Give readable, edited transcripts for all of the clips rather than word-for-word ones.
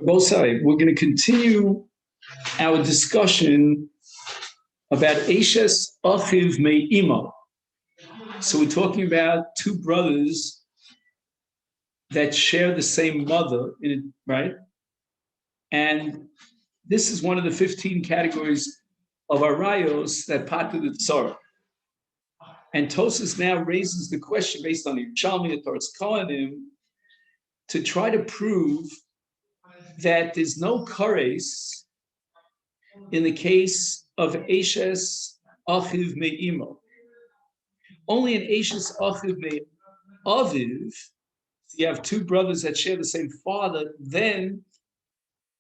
Both sides. We're going to continue our discussion about Eshes Achiv Me'imo. So we're talking about two brothers that share the same mother, right? And this is one of the 15 categories of our rayos that part of the Tzara. And Tosas now raises the question based on the Yerushalmi, Torah Kohanim, to try to prove that there's no kares in the case of Eshes Achiv Me'imo. Only in Eshes Achiv Me'aviv, you have two brothers that share the same father, then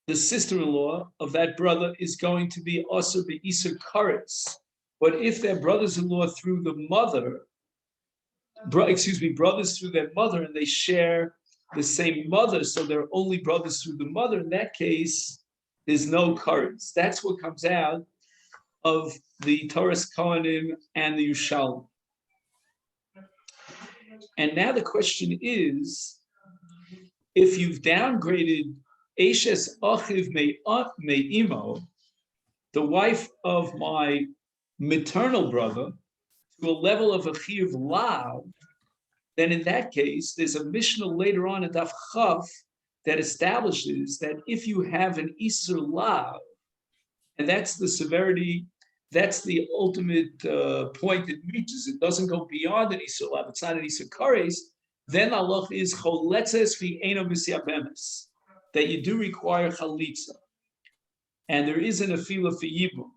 the sister-in-law of that brother is going to be also the Isur Kares. But if they're brothers-in-law through the mother, brothers through their mother, and they share the same mother, so they're only brothers through the mother, in that case, there's no Kares. That's what comes out of the Torah Kohanim and the Yerushalmi. And now the question is, if you've downgraded Eshes Achiv Me'imo, the wife of my maternal brother, to a level of a Chiyuv Lav, then in that case, there's a Mishnah later on in Daf Chaf that establishes that if you have an Isur Lav, and that's the severity, that's the ultimate point it reaches, it doesn't go beyond an Isur Lav, it's not an Isur Kares, then Allah is Choletzes V'Eino B'Siabemes, that you do require Chalitza. And there is an Afila for Yibum.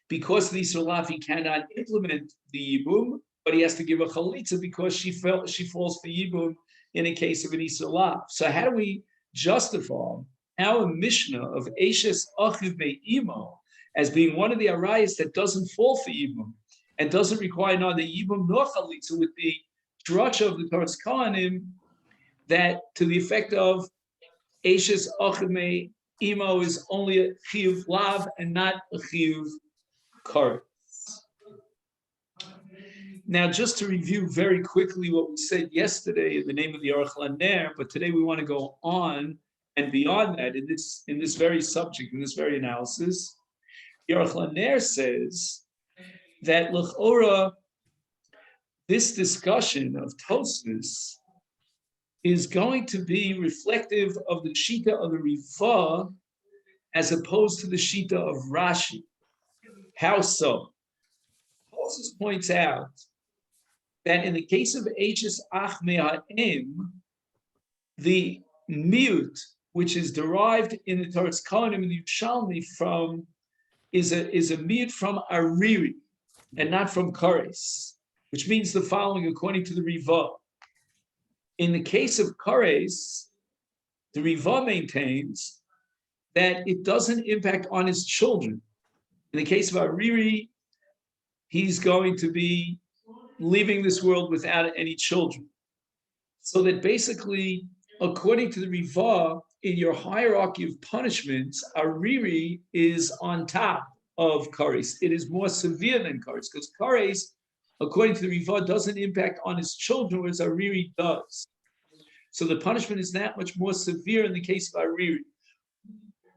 Because the Isur Lav, he cannot implement the Yibum, but he has to give a Chalitza because she falls for Yibum in a case of an Isur Lav. So how do we justify our Mishnah of Eshes Achiv Me'imo as being one of the arayas that doesn't fall for Yibum and doesn't require neither Yibum nor Chalitza with the structure of the Torah Kohanim, that to the effect of Eshes Achiv Me'imo is only a Chiyuv Lav and not a Chiyuv Kares. Now, just to review very quickly what we said yesterday in the name of the Aruch LaNer, but today we want to go on and beyond that in this very subject, in this very analysis. The Aruch LaNer says that l'chora, this discussion of Tosfos is going to be reflective of the Shita of the Rivah as opposed to the Shita of Rashi. How so? Tosfos points out that in the case of Eshes Ach Me'im, the miut, which is derived in the Torah Kohanim and the Yerushalmi from, is a miut from Ariri and not from Kares, which means the following according to the Rivah. In the case of Kares, the Rivah maintains that it doesn't impact on his children. In the case of Ariri, he's going to be leaving this world without any children. So that basically, according to the Rivah, in your hierarchy of punishments, Ariri is on top of Kares. It is more severe than Kares, because Kares, according to the Rivah, doesn't impact on his children, whereas Ariri does. So the punishment is that much more severe in the case of Ariri.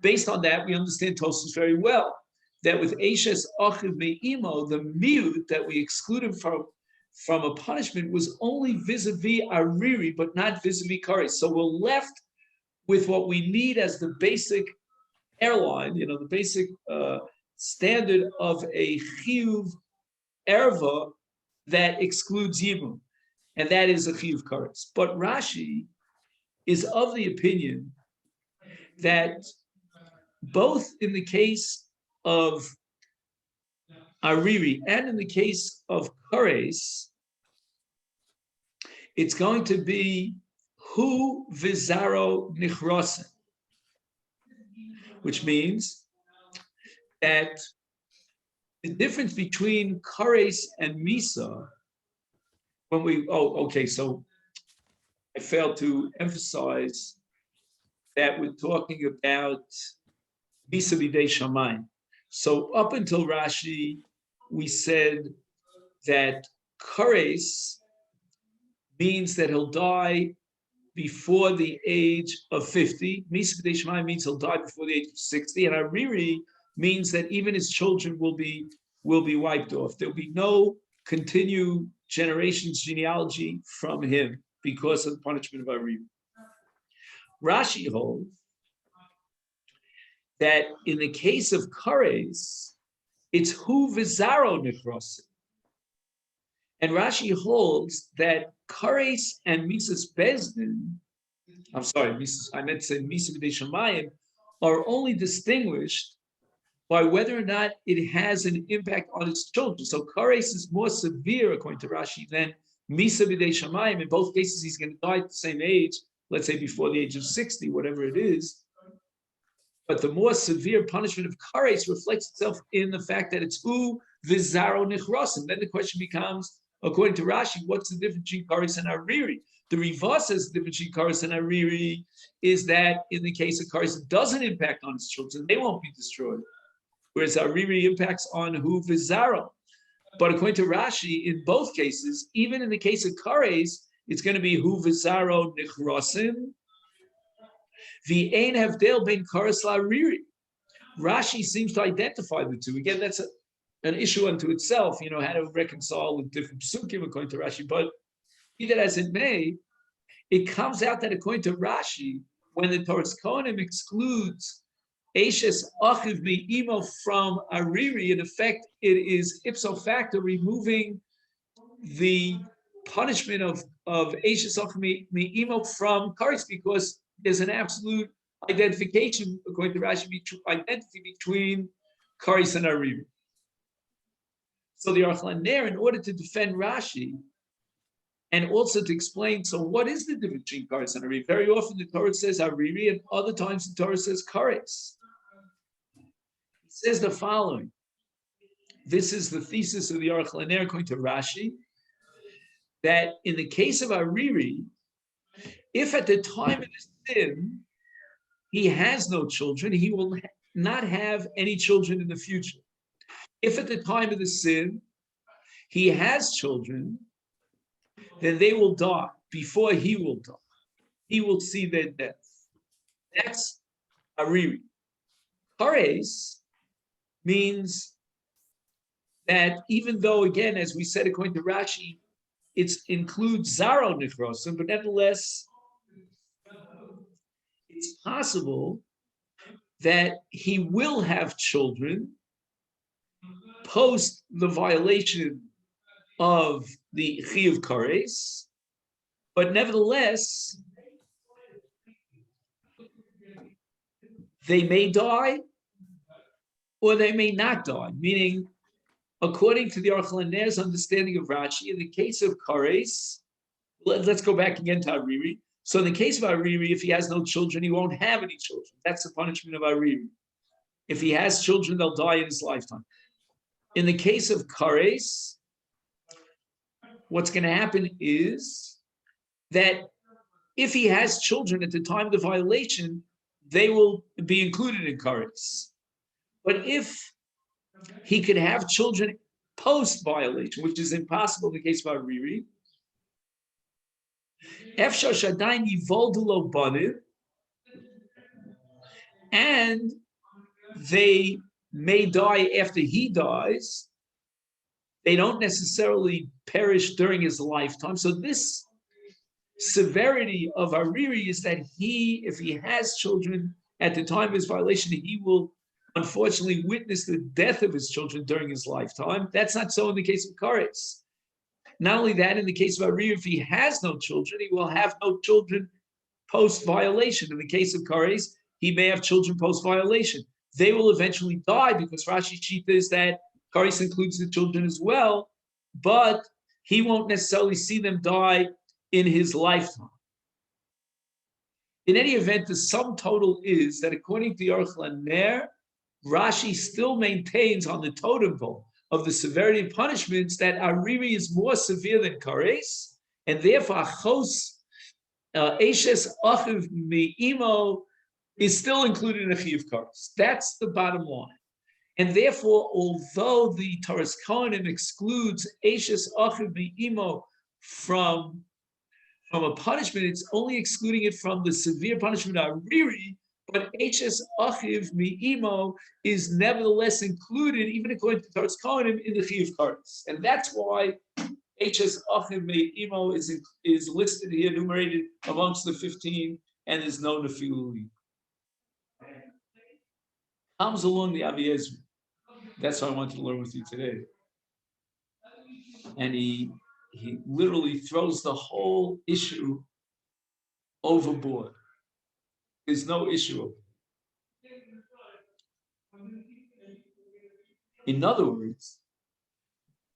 Based on that, we understand Tosfos very well, that with Eshes Achiv Me'imo, the miut that we excluded from a punishment was only vis-a-vis Ariri, but not vis-a-vis Kares. So we're left with what we need as the basic airline, the basic standard of a Chiyuv Erva that excludes Yibum, and that is a Chiyuv Kares. But Rashi is of the opinion that both in the case of Ariri and in the case of Kares, it's going to be Hu Vizaro Nichrosen, which means that the difference between Kares and Misa, so I failed to emphasize that we're talking about Misa B'dei Shamayim. So up until Rashi, we said that Kares means that he'll die before the age of 50. Misa b'dei Shemayim means he'll die before the age of 60. And Ariri means that even his children will be wiped off. There'll be no continued generations genealogy from him because of the punishment of Ariri. Rashi holds that in the case of Kares, it's hu v'zaro nichrosim. And Rashi holds that Kares and Misas Bezdin, I meant to say Misa b'dei Shemayim, are only distinguished by whether or not it has an impact on its children. So Kares is more severe, according to Rashi, than Misa b'dei Shemayim. In both cases, he's going to die at the same age, let's say before the age of 60, whatever it is. But the more severe punishment of Kares reflects itself in the fact that it's hu v'zaro nichrosim. Then the question becomes, according to Rashi, what's the difference between Kares and Ariri? The Riva says the difference between Kares and Ariri is that in the case of Kares, it doesn't impact on his children. They won't be destroyed. Whereas Ariri impacts on hu v'zaro. But according to Rashi, in both cases, even in the case of Kares, it's going to be hu v'zaro nichrosim. V'ein havdel ben Kares la'Ariri. Rashi seems to identify the two. Again, that's an issue unto itself, how to reconcile with different psukim according to Rashi. But be that as it may, it comes out that according to Rashi, when the Torah's Kohanim excludes Eishes Achiv Me'imo from Ariri, in effect, it is ipso facto removing the punishment of Eishes Achiv Me'imo from Kares, because there's an absolute identification, according to Rashi, identity between Kares and Ariri. So the Aruch LaNer, in order to defend Rashi, and also to explain, so what is the difference between Kares and Ariri? Very often the Torah says Ariri, and other times the Torah says Kares. He says the following. This is the thesis of the Aruch LaNer according to Rashi, that in the case of Ariri, if at the time of the sin, he has no children, he will not have any children in the future. If at the time of the sin, he has children, then they will die before he will die. He will see their death. That's Ariri. Kares means that even though, again, as we said, according to Rashi, it includes Zaro Nichrosim, but nevertheless, it's possible that he will have children post the violation of the Chiyuv Kares, but nevertheless, they may die or they may not die, meaning, according to the Aruch LaNer's understanding of Rashi, in the case of Kares, let's go back again to Ariri. So in the case of Ariri, if he has no children, he won't have any children. That's the punishment of Ariri. If he has children, they'll die in his lifetime. In the case of Kares, what's going to happen is that if he has children at the time of the violation, they will be included in Kares. But if he could have children post-violation, which is impossible in the case of Ariri, Efshar Shadain Yivoldulo Banim, and they may die after he dies. They don't necessarily perish during his lifetime. So this severity of Ariri is that if he has children at the time of his violation, he will unfortunately witness the death of his children during his lifetime. That's not so in the case of Kares. Not only that, in the case of Ariri, if he has no children, he will have no children post-violation. In the case of Kares, he may have children post-violation. They will eventually die because Rashi's Shita is that Kares includes the children as well, but he won't necessarily see them die in his lifetime. In any event, the sum total is that according to the Aruch LaNer, Rashi still maintains on the totem pole of the severity of punishments that Ariri is more severe than Kares, and therefore Achos Eishes Achiv Me'imo is still included in a Chiyuv Kares. That's the bottom line. And therefore, although the Torah's Kohanim excludes Eishes Achiv Me'imo from from a punishment, it's only excluding it from the severe punishment ariri, but H's achiv mi'imo is nevertheless included, even according to Taras Kohanim, in the chiyuv kares. And that's why H's achiv mi'imo is listed here, enumerated amongst the 15, and there's no nefiluli. Comes along the Avi Ezra. That's what I wanted to learn with you today. And he literally throws the whole issue overboard. There's no issue. In other words,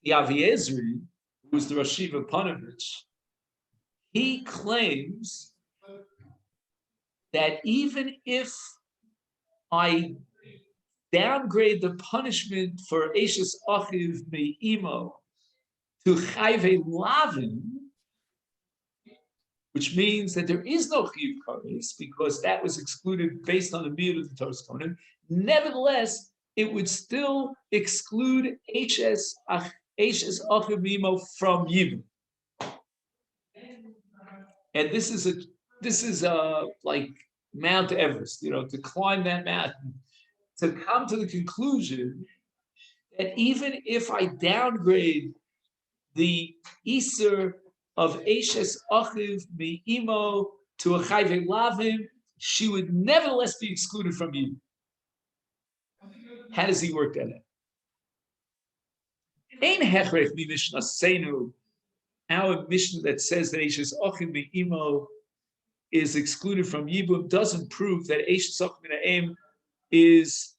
the Avi Ezri, who is the Rashiva Panovich, he claims that even if I downgrade the punishment for Eishes Achiv Me'imo to Chayve Lavin, which means that there is no Chiyuv Kares because that was excluded based on the Miyud of the Taras Kohanim. Nevertheless, it would still exclude Eishes Achiv Me'imo from Yibum. And this is like Mount Everest, to climb that mountain, to come to the conclusion that even if I downgrade the Iser of Eishes Achiv Me'imo to a Chayve Lavim, she would nevertheless be excluded from you. How does he work that out? Ein hechrech mi Mishnah Seinu, our Mishnah that says that Eishes Achiv Me'imo is excluded from Yibum doesn't prove that Eishes Achiv Me'im is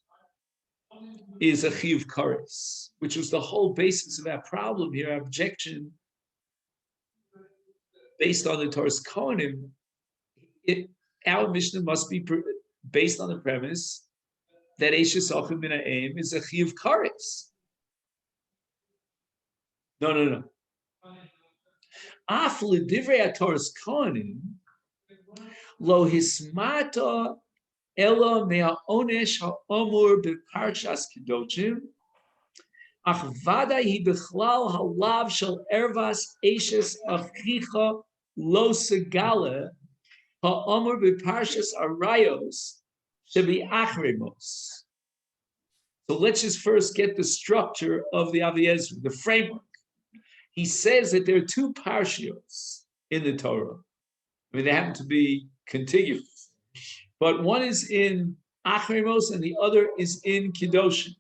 a chiyuv kares, which was the whole basis of our problem here, our objection based on the Taras Kohanim. Our Mishnah must be based on the premise that Eishes Achiv Me'im is a chiyuv kares. No. Af l'divrei Taras Kohanim lo hismata Ela me'aonesh ha'omur b'parshas kedoshim, ach vada hi b'chlal halav shel ervas Eishes achicha lo segale ha'omur b'parshas arayos shebi achremos. So let's just first get the structure of the Avi Ezra, the framework. He says that there are two parshios in the Torah. I mean, they happen to be contiguous. But one is in Achremos and the other is in Kedoshim.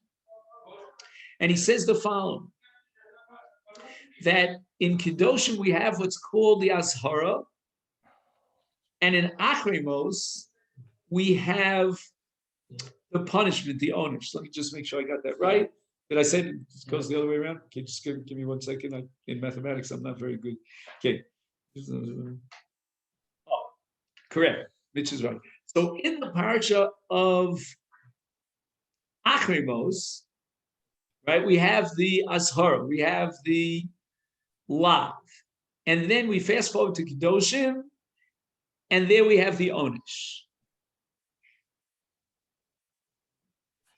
And he says the following, that in Kedoshim we have what's called the Azhara, and in Achremos we have the punishment, the onus. Let me just make sure I got that right. Did I say it goes the other way around? Okay, just give me 1 second. In mathematics, I'm not very good. Okay. Oh, correct. Mitch is right. So in the parsha of Achremos, right, we have the Azhar, we have the Lav, and then we fast forward to Kedoshim, and there we have the Onish.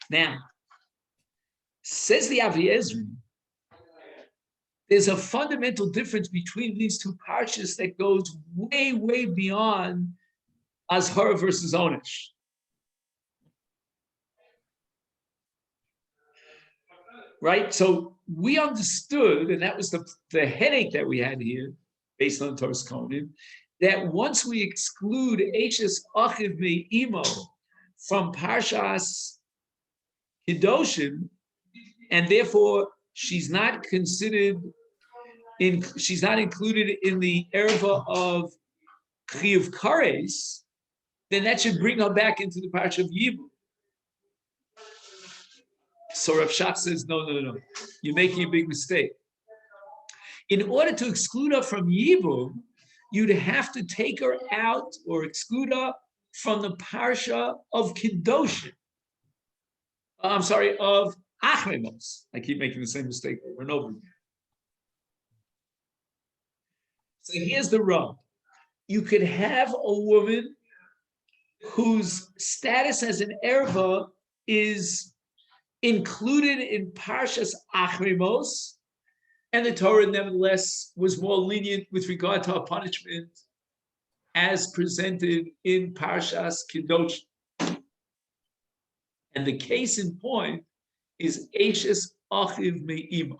Now, says the Avi Ezri, there's a fundamental difference between these two parshas that goes way, way beyond Azhar versus Onish. Right? So we understood, and that was the headache that we had here, based on Taras Kohanim, that once we exclude Eishes Achiv Me'imo from Parshas Kedoshim, and therefore she's not included in the erva of Chiyuv Kares, then that should bring her back into the parsha of Yibum. So Rav Shach says, no. You're making a big mistake. In order to exclude her from Yibum, you'd have to take her out or exclude her from the parsha of Kedoshim. Of Achremos. I keep making the same mistake over and over again. So here's the rub. You could have a woman whose status as an erva is included in Parshas Achremos, and the Torah nevertheless was more lenient with regard to her punishment as presented in Parshas Kedosh. And the case in point is Eishes Achiv Me'ima,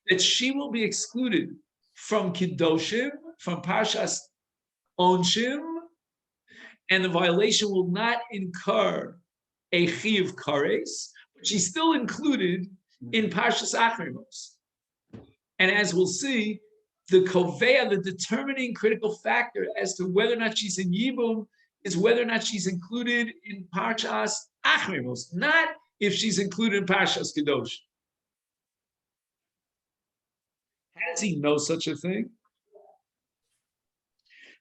that she will be excluded from Kedoshim, from Parshas Onshim, and the violation will not incur a Chiv Kares, but she's still included in Parshas Achrimos. And as we'll see, the Kovea, the determining critical factor as to whether or not she's in Yibum, is whether or not she's included in Parshas Achrimos, not if she's included in Parshas Kedosh. How does he know such a thing?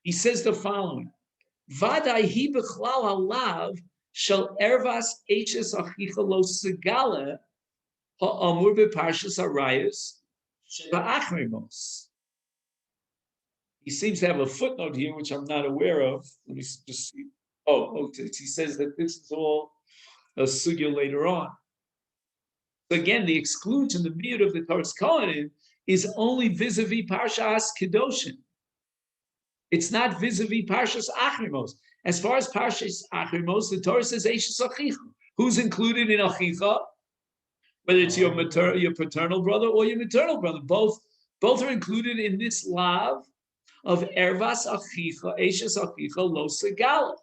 He says the following: Vadai hi b'chlal halav shel ervas eches achicha lo segala ha'amur b'parshas arayos sheba achrimos. He seems to have a footnote here, which I'm not aware of. Let me just see. He says that this is all a sugya later on. So again, the exclusion, the miyut of the Torah's Kohanim is only vis-a-vis Parshas Kedoshim. It's not vis-a-vis Parshas Achrimos. As far as Parshas Achrimos, the Torah says Eishes Achicha. Who's included in Achicha? Whether it's your paternal brother or your maternal brother, both are included in this lav of Ervas Achicha, Eishes Achicha Lo Segala.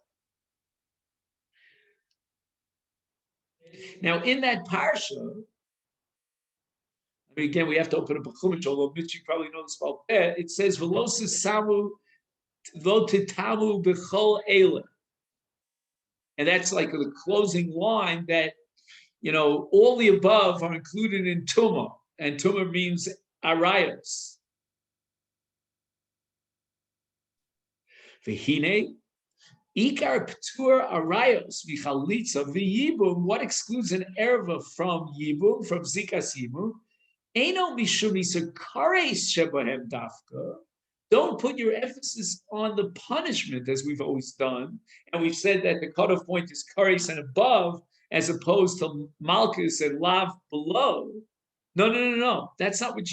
Now, in that parsha, again, we have to open up a chumash, although Mitch, you probably know this about that. It says, "V'lo samu lo titamu b'chol eila," and that's like the closing line that, all the above are included in Tumah, and Tumah means arayos. V'hine ikar p'tur arayos v'chalitza v'yibum. What excludes an erva from yibum, from zikas yibum? Eino mishum isakares shebahem dafka. Don't put your emphasis on the punishment, as we've always done, and we've said that the cutoff point is kares and above, as opposed to malchus and lav below. No. That's not what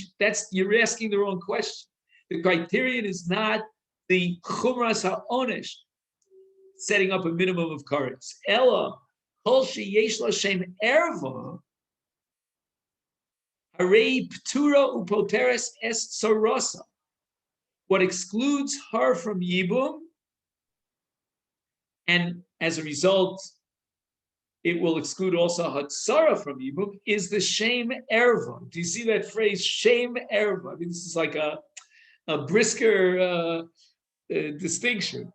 you're asking the wrong question. The criterion is not the chumras ha'onesh, setting up a minimum of kares. Ella kol sheyesh l'shem erva. Harei ptura upoteres es sarosa. What excludes her from Yibum, and as a result, it will exclude also Hatzara from Yibum, is the shame erva. Do you see that phrase, shame erva? I mean, this is like a brisker distinction.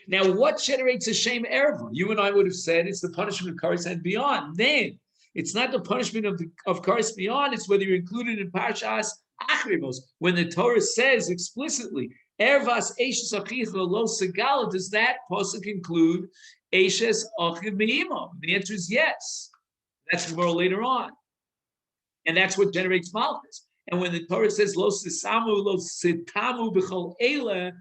Now, what generates a shame erva? You and I would have said it's the punishment of kares and beyond. Then, it's not the punishment of kares beyond, it's whether you're included in Parshas Achrimos. When the Torah says explicitly, Ervas Eishes Achicha Lo Segala, does that pasuk include Eishes Achiv Me'ima? The answer is yes. That's more later on. And that's what generates Malchus. And when the Torah says Lo Sisamu, Lo Sitamu B'chol Eila,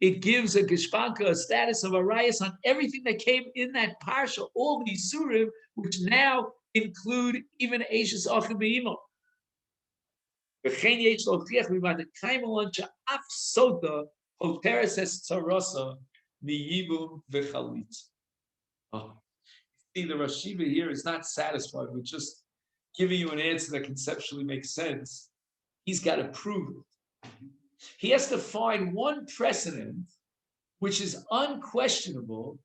it gives a geshpanka, a status of arayas on everything that came in that parsha, all these surim, which now include even Eishes Achiv Me'ima. He see the Rashiva here is not satisfied with just giving you an answer that conceptually makes sense. He's got to prove it. He has to find one precedent which is unquestionable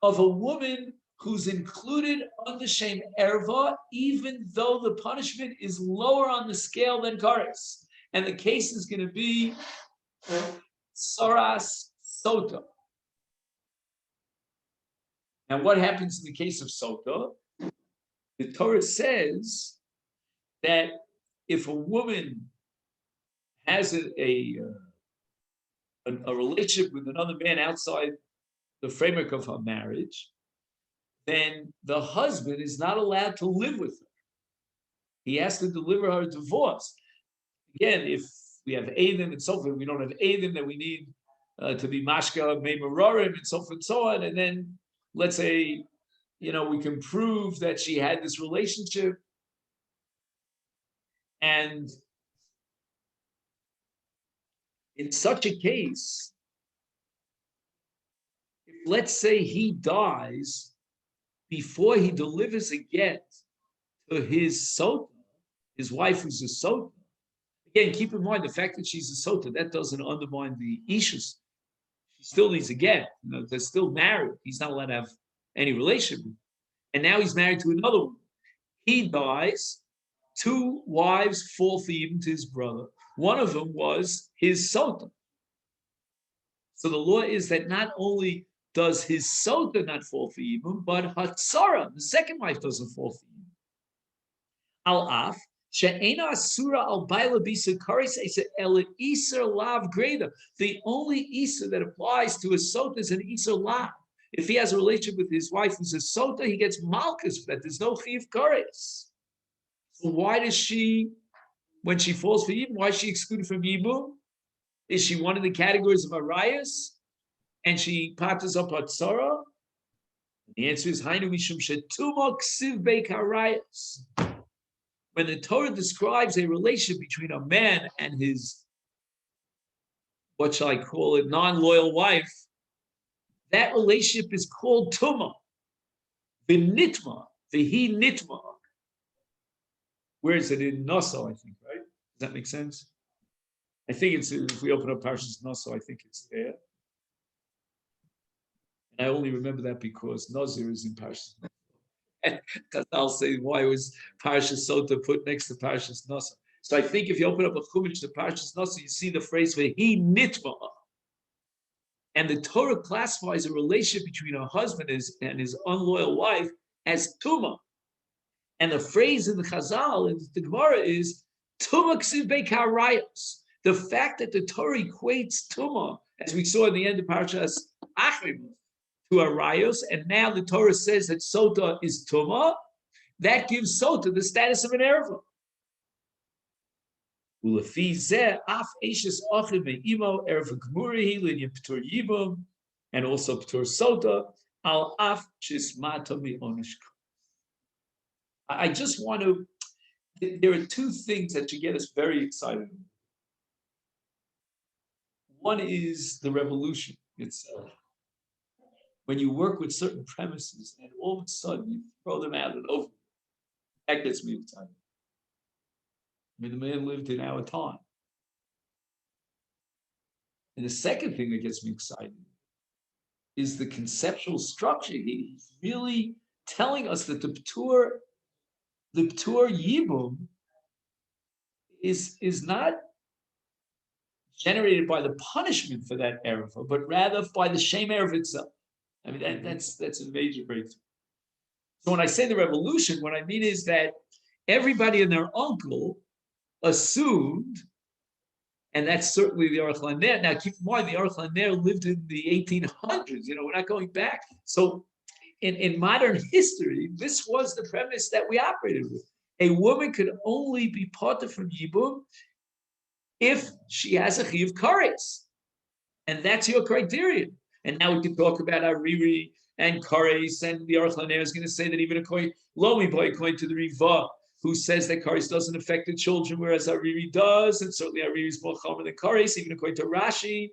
of a woman who's included on the shame erva, even though the punishment is lower on the scale than kares. And the case is going to be saras sota. Now, what happens in the case of sota? The Torah says that if a woman has a relationship with another man outside the framework of her marriage, then the husband is not allowed to live with her. He has to deliver her a divorce. Again, if we have Eidim and so forth, we don't have Eidim, that we need to be Mashka, Meimarorim, and so forth and so on. And then let's say, we can prove that she had this relationship, and In such a case, if let's say he dies before he delivers a get to his sota, his wife who's a sota. Again, keep in mind the fact that she's a sota, that doesn't undermine the ishus. She still needs a get. They're still married. He's not allowed to have any relationship. And now he's married to another woman. He dies. 2 wives fall for him to his brother. One of them was his sota. So the law is that not only does his sota not fall for him, but hatzara, the second wife, doesn't fall for him. Al-af, she'ena asura al baila bisa karis esa ela iser lav greda. The only iser that applies to a sota is an iser lav. If he has a relationship with his wife who's a sota, he gets malchus for that. There's no chiv karis. So why does she, when she falls for Yibum, why is she excluded from Yibum? Is she one of the categories of Arayas? And she patters up Hatzara? The answer is Hainu Mishum Shetuma Ksiv Beik Arayas. When the Torah describes a relationship between a man and his, what shall I call it, non-loyal wife, that relationship is called Tuma. V'nitma, v'hi nitma. Where is it? In Naso, I think, right? Does that make sense? I think it's, if we open up Parshas Naso, I think it's there. And I only remember that because Nazir is in Parshas Naso. Because I'll say, why was Parshas Sota put next to Parshas Naso? So I think if you open up a Chumash to Parshas Naso, you see the phrase where he nitma. And the Torah classifies a relationship between a husband and his unloyal wife as Tuma. And the phrase in the Chazal, in the Gemara, is Tuma ksiv beik harayos. The fact that the Torah equates Tuma, as we saw in the end of Parshas Achrim, to Arayos, and now the Torah says that Sota is Tuma, that gives Sota the status of an Erva. Ulefi zeh af eishes achim me'imo erva gmurihi linyan p'tur yibum, and also p'tur Sota, al af chismata mi'onish. I just want to, there are 2 things that should get us very excited. One is the revolution itself. When you work with certain premises and all of a sudden you throw them out and over, that gets me excited. I mean, the man lived in our time. And the second thing that gets me excited is the conceptual structure. He's really telling us that the P'tur Yibum is not generated by the punishment for that erva, but rather by the shame erva itself. I mean, that's a major breakthrough. So when I say the revolution, what I mean is that everybody and their uncle assumed, and that's certainly the Aruch LaNer. Now, keep in mind, the Aruch LaNer lived in the 1800s. We're not going back. So in modern history, this was the premise that we operated with. A woman could only be parted from Yibum if she has a chiyuv kares. And that's your criterion. And now we can talk about Ariri and kares, and the Aruch LaNer is going to say that even according to the Riva, who says that kares doesn't affect the children, whereas Ariri does, and certainly Ariri is more chomer than kares, even according to Rashi,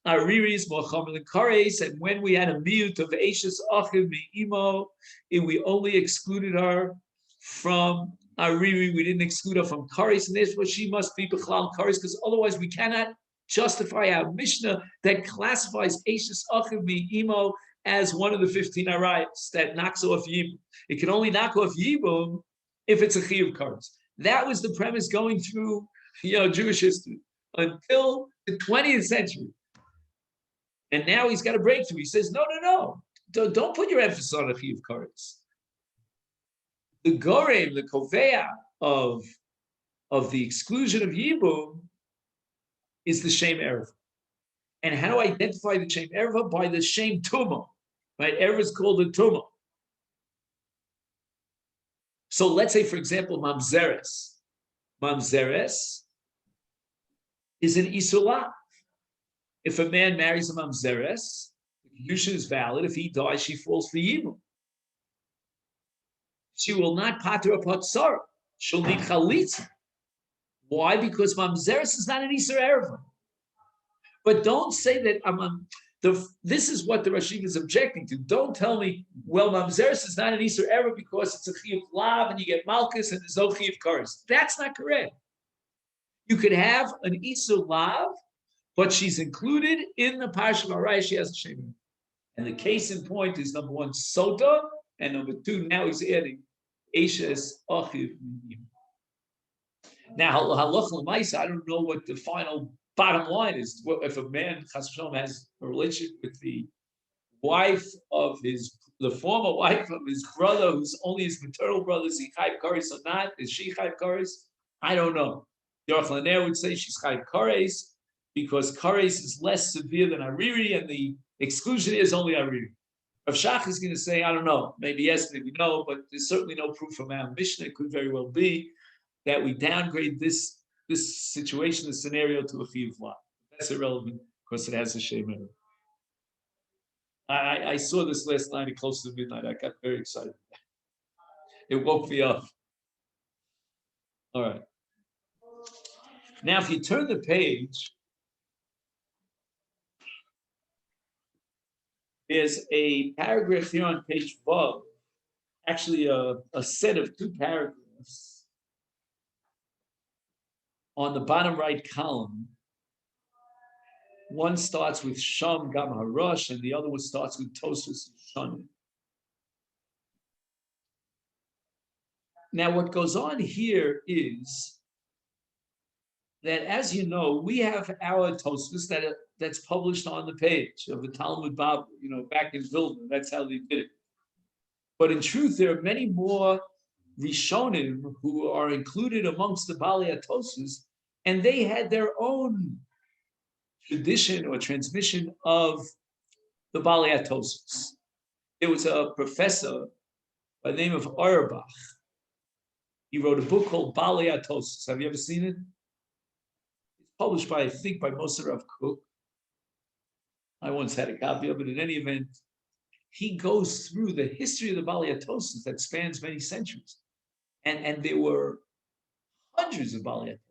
Ariri is more chomer than kares, and when we had a miyut of Eishes Achim Mi'imo, we only excluded her from Ariri, we didn't exclude her from kares, and therefore she must be B'chlal kares, because otherwise we cannot justify our Mishnah that classifies Eishes Achim Mi'imo as one of the 15 arayos that knocks off Yibum. It can only knock off Yibum if it's a chiyuv kares. That was the premise going through, Jewish history until the 20th century. And now he's got a breakthrough. He says, no. Don't put your emphasis on a chiyuv kares. The gorem, the koveya of the exclusion of Yibum is the shame erva. And how do I identify the shame erva? By the shame tuma. Right? Erva is called a tuma. So let's say, for example, mamzeres. Mamzeres is an isula. If a man marries a mamzeres, the kedusha is valid. If he dies, she falls for yibum. She will not pater up hatzara. She'll need chalitza. Why? Because mamzeres is not an isur erva. But don't say that this is what the Rashid is objecting to. Don't tell me, well, Mamzeres is not an Isur ever because it's a Chiyuv Lav and you get Malchus and there's no Chiyuv Kares. That's not correct. You could have an Isur Lav, but she's included in the Parsha Marai, she has a Shem. And the case in point is number one, Sota, and number two, now he's adding Eshes Achiv. Now, Halach L'maisa, I don't know what the final bottom line is. If a man, Chas v'shalom, has a relationship with the wife of the former wife of his brother, who's only his maternal brother, is he Chayv Kares or not? Is she Chayv Kares? I don't know. Yorach Laner would say she's Chayv Kares because Kares is less severe than Ariri, and the exclusion is only Ariri. Rav Shach is going to say, I don't know, maybe yes, maybe no, but there's certainly no proof from our Mishnah. It could very well be that we downgrade this situation, this scenario, to a chiyuv lav. That's irrelevant because it has a shem error. I saw this last night at close to midnight. I got very excited. It woke me up. All right. Now, if you turn the page, there's a paragraph here on page 12, actually a set of two paragraphs. On the bottom right column, one starts with Sham Gam Harash, and the other one starts with Tosfos Shanim. Now, what goes on here is that, as you know, we have our Tosfos that's published on the page of the Talmud Bab, back in Vilna. That's how they did it. But in truth, there are many more Rishonim who are included amongst the Balei Tosfos, and they had their own tradition or transmission of the Balei Tosfos. There was a professor by the name of Auerbach. He wrote a book called Balei Tosfos. Have you ever seen it? It's published by, I think, by Moshe Rav Kook. I once had a copy of it. In any event, he goes through the history of the Balei Tosfos that spans many centuries. And there were hundreds of Balei Tosfos.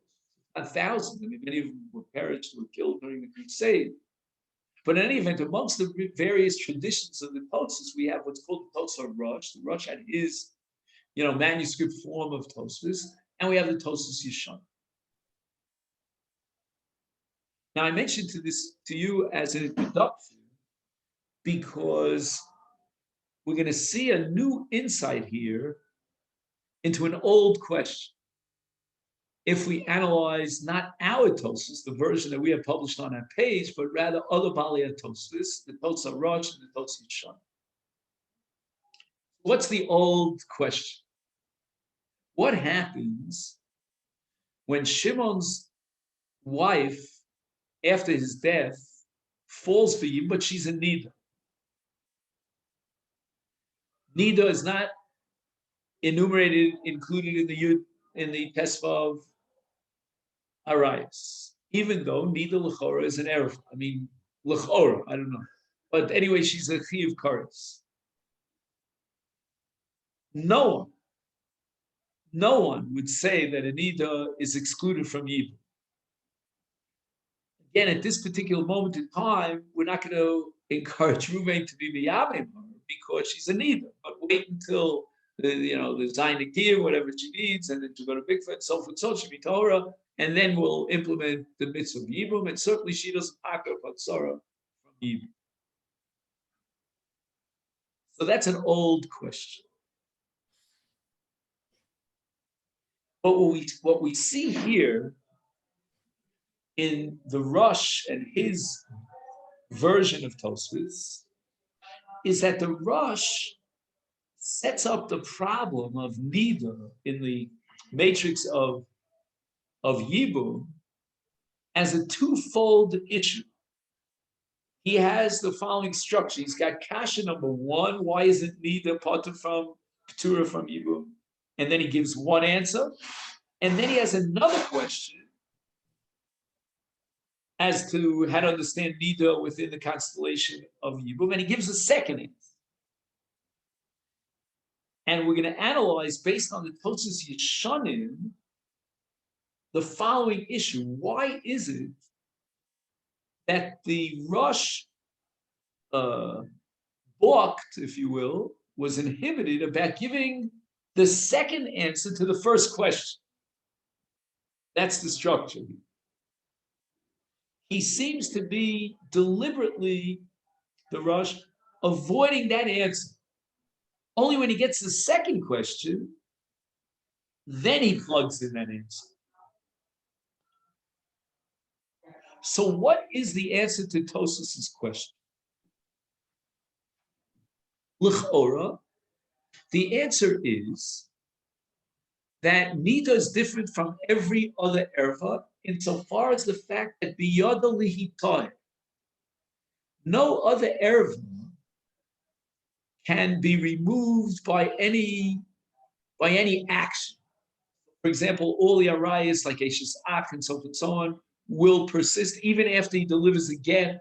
Thousands. I mean, many of them were perished, were killed during the crusade. But in any event, amongst the various traditions of the Tosfos, we have what's called the Tosfos Rosh. The Rosh had his, manuscript form of Tosfos, and we have the Tosfos Yeshon. Now, I mentioned to you as an introduction because we're going to see a new insight here into an old question. If we analyze not our Tosfos, the version that we have published on our page, but rather other Balei Tosfos, the Tosfos Rosh and the Tosfos Yeshon. What's the old question? What happens when Shimon's wife, after his death, falls for him, but she's a Nida? Nida is not included in the Tesvav Arayos, even though Nida L'chora is an Erev. I mean, L'chora, I don't know. But anyway, she's a Chiyuv Kares. No one would say that a Nida is excluded from Yibum. Again, at this particular moment in time, we're not going to encourage Ruvain to be Miyamim because she's a Nida. But wait until the Zayin Akir, whatever she needs, and then to go to Bigfoot, and so forth, so she be Torah, and then we'll implement the mitzvah of Yibum, and certainly she doesn't pack up Hatzara from Yibum. So that's an old question. But what we see here in the Rosh and his version of Tosfos is that the Rosh sets up the problem of Nida in the matrix of Yibum as a twofold issue. He has the following structure. He's got kasha number one, why isn't Nida parted from P'tura from Yibum? And then he gives one answer. And then he has another question as to how to understand Nida within the constellation of Yibum. And he gives a second answer. And we're going to analyze, based on the Tosfos Yeshanim, the following issue. Why is it that the Rosh balked, if you will, was inhibited about giving the second answer to the first question. That's the structure. He seems to be deliberately, the Rosh, avoiding that answer. Only when he gets the second question, then he plugs in that answer. So what is the answer to Tosas's question? L'chora, the answer is that Nida is different from every other erva insofar as the fact that biyada lihitay, no other erva can be removed by any action. For example, all the arayas like Eshes Ach and so on will persist even after he delivers again.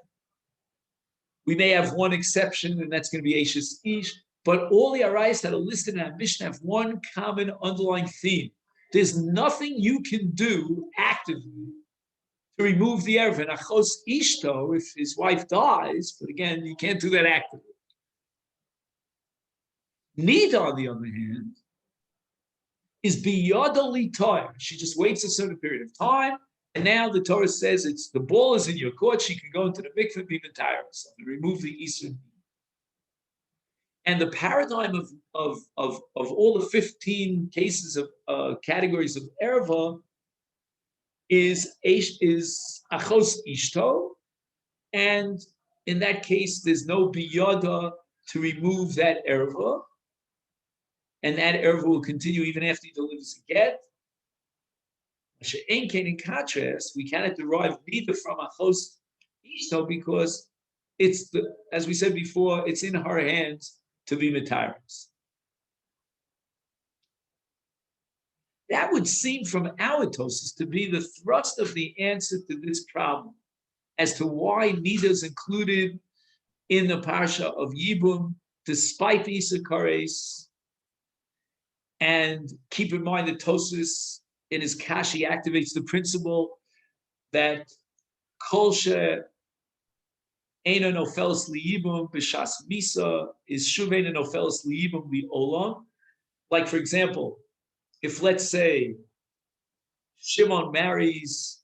We may have one exception, and that's going to be Eshes Ish. But all the arayas that are listed in our Mishnah have one common underlying theme. There's nothing you can do actively to remove the erva. And achos ishto, if his wife dies, but again, you can't do that actively. Nida, on the other hand, is biyada litoy. She just waits a certain period of time, and now the Torah says it's the ball is in your court. She can go into the mikveh, be mitayar herself, and remove the isur. And the paradigm of all the 15 cases of categories of erva is achos ishto, and in that case, there's no biyada to remove that erva, and that erva will continue even after he delivers a get. In contrast, we cannot derive neither from achos ishto because it's as we said before, it's in her hands to be mitaris. That would seem from our Tosis to be the thrust of the answer to this problem as to why Nida is included in the parsha of Yibum, despite the Issachar. And keep in mind that Tosis in his Kashi activates the principle that Kol Eina nofeles liyibum b'shas misa is shuv eina nofeles liyibum li'olam. Like, for example, if let's say Shimon marries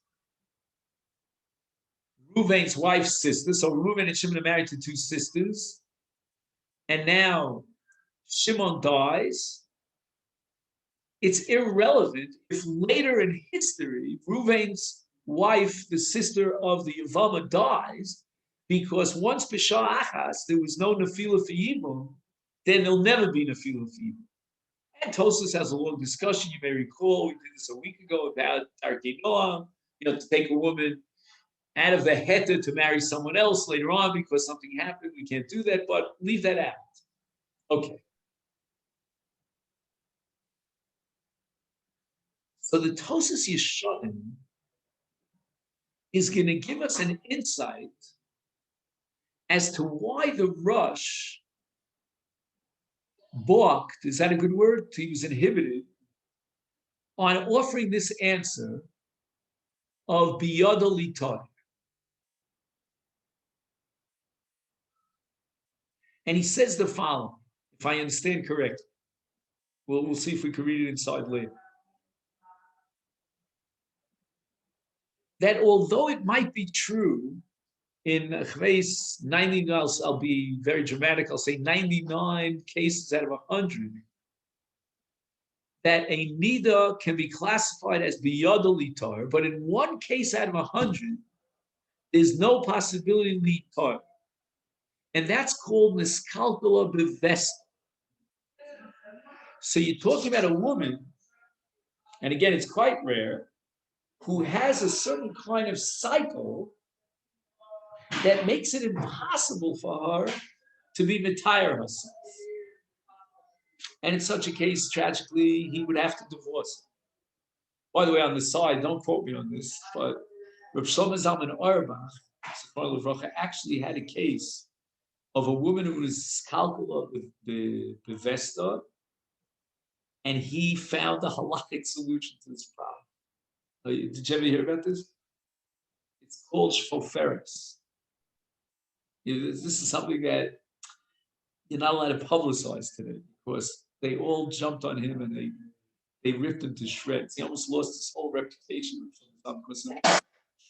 Reuven's wife's sister, so Reuven and Shimon are married to two sisters, and now Shimon dies, it's irrelevant if later in history Reuven's wife, the sister of the Yevamot, dies, because once b'shah achas there was no nefila for Yibum, then there'll never be nefila for Yibum. And Tosas has a long discussion. You may recall we did this a week ago about Tarkei Noam, to take a woman out of the heta to marry someone else later on because something happened. We can't do that, but leave that out. Okay. So the Tosas Yeshanim is going to give us an insight as to why the Rosh balked, is that a good word? He was inhibited on offering this answer of biyada litar. And he says the following, if I understand correctly. We'll see if we can read it inside later. That although it might be true in Chveis 99, I'll be very dramatic, I'll say 99 cases out of 100, that a nida can be classified as biyada litar, but in one case out of 100, there's no possibility litar. And that's called miskalkula bevesta. So you're talking about a woman, and again, it's quite rare, who has a certain kind of cycle that makes it impossible for her to be mitayar herself. And in such a case, tragically, he would have to divorce her. By the way, on the side, don't quote me on this, but Reb Shlomo Zalman Auerbach actually had a case of a woman who was kalkula with the Vesta, and he found a halakhic solution to this problem. Did you ever hear about this? It's called shfoferes. This is something that you're not allowed to publicize today because they all jumped on him and they ripped him to shreds. He almost lost his whole reputation because of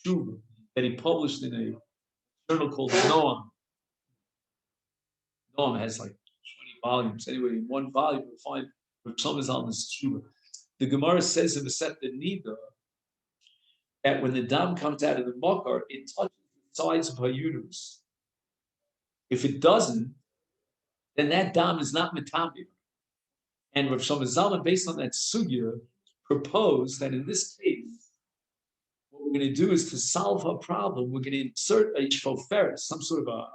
Shuba that he published in a journal called Noam. Noam has like 20 volumes. Anyway, in one volume, you'll find Rav Shlomo Zalman's Shuba. The Gemara says in the Masechet Nida that when the dam comes out of the makar, it touches the sides of her uterus. If it doesn't, then that dam is not metamir. And Rav Shlomo Zalman, based on that sugya, proposed that in this case, what we're going to do is to solve her problem, we're going to insert a shfoferes, some sort of a,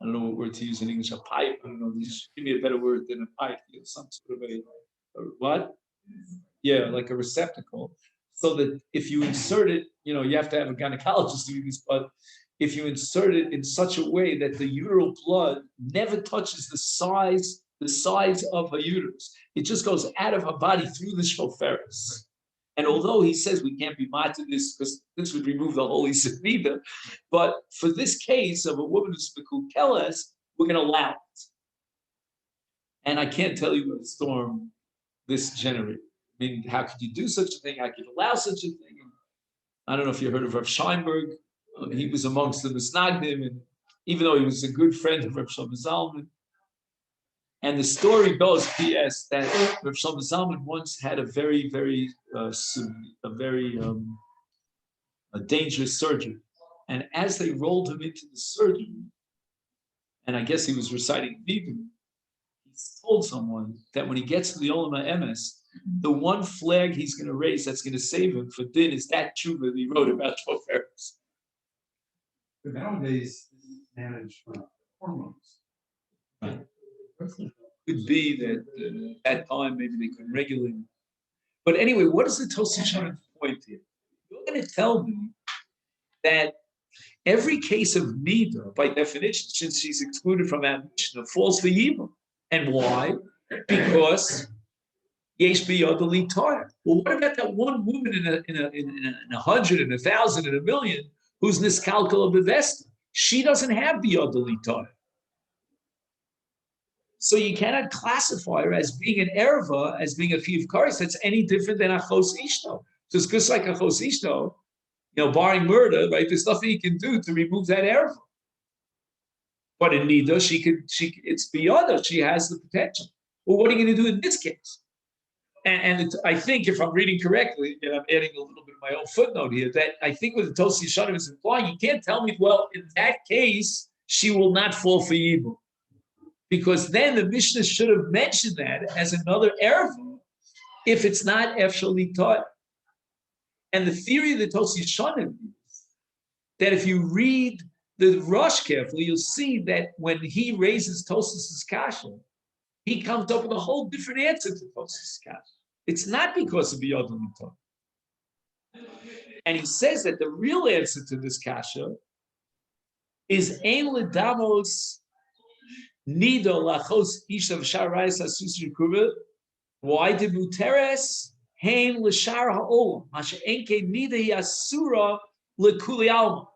I don't know what word to use in English, a pipe. I don't know. Just give me a better word than a pipe. You know, some sort of a what? Yeah, like a receptacle. So that if you insert it, you have to have a gynecologist do this, but if you insert it in such a way that the uteral blood never touches the sides of her uterus, it just goes out of her body through the shfoferes. And although he says we can't be mad to this because this would remove the holy Sefida, but for this case of a woman who's mekukeles, we're going to allow it. And I can't tell you what a storm this generated. I mean, how could you do such a thing? How could you allow such a thing? I don't know if you heard of Rav Scheinberg. He was amongst the Misnagdim, and even though he was a good friend of Rav Shlomo Zalman. And the story goes, P.S., that Rav Shlomo Zalman once had a very, very, a dangerous surgery. And as they rolled him into the surgery, and I guess he was reciting Bibu, he told someone that when he gets to the Olam HaEmes, the one flag he's going to raise that's going to save him for din is that tshuva that he wrote about shfoferes. But nowadays, this is managed for hormones. Right. Could be that at that time maybe they couldn't regulate. But anyway, what is the Tosafos point here? You're going to tell me that every case of nida, by definition, since she's excluded from our Mishnah, falls for Yibam. And why? Because yesh biyad litar. Well, what about that one woman in 100, in 1,000, in 1,000,000 who's niskalkal bevesta? She doesn't have biyad litar. So you cannot classify her as being an erva, as being a fiv kares that's any different than a chos ishto. So it's just like a chos ishto, barring murder, right? There's nothing you can do to remove that erva. But in nida, it's beyond her. She has the potential. Well, what are you going to do in this case? And I think if I'm reading correctly, and I'm adding a little bit of my own footnote here, that I think what the Tosi Shanim is implying, you can't tell me, well, in that case, she will not fall for evil. Because then the Mishnah should have mentioned that as another erva if it's not efshali taught. And the theory of the Tosi Shanim is that if you read the Rosh carefully, you'll see that when he raises Tosas' kasha, he comes up with a whole different answer to Tosas' kasha. It's not because of Biyad L'Mitah. And he says that the real answer to this kasha is Ein L'Damos Nido Lachos Isha V'Sharayis Asus Rikuva. Why did Muteres Hein L'Shar Ha'olam Masha Enke Nida Yasura L'Kuli Alma?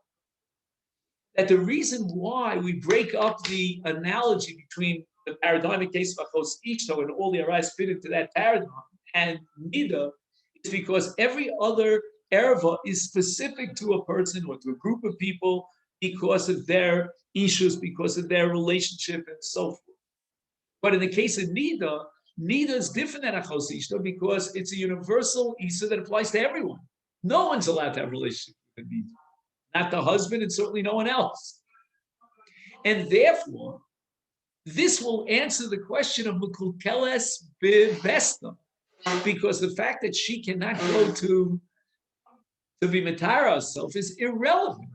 That the reason why we break up the analogy between the paradigmic case of Achos Ishto and all the arise fit into that paradigm and Nida is because every other erva is specific to a person or to a group of people because of their issues, because of their relationship and so forth. But in the case of Nida, Nida is different than Achos Ishto because it's a universal Isa that applies to everyone. No one's allowed to have a relationship with Nida. Not the husband and certainly no one else. And therefore, this will answer the question of Mekulkeles Bivesta, because the fact that she cannot go to be Matara herself is irrelevant.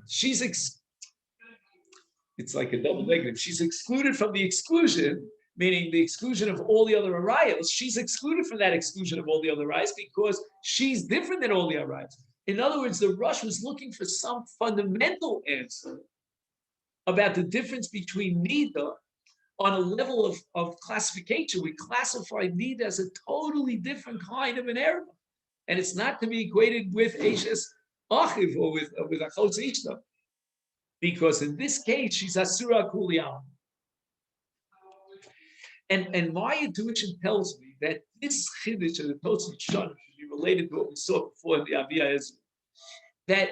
It's like a double negative. She's excluded from the exclusion, meaning the exclusion of all the other arayos. She's excluded from that exclusion of all the other arayos because she's different than all the arayos. In other words, the Rosh was looking for some fundamental answer about the difference between Nida on a level of classification. We classify Nida as a totally different kind of an erva. And it's not to be equated with Ashes achiv or with achos ishta, because in this case she's asura kuliyam. And my intuition tells me that this chiddush of the Tosfos Shana should be related to what we saw before in the Aviyah Ezra. That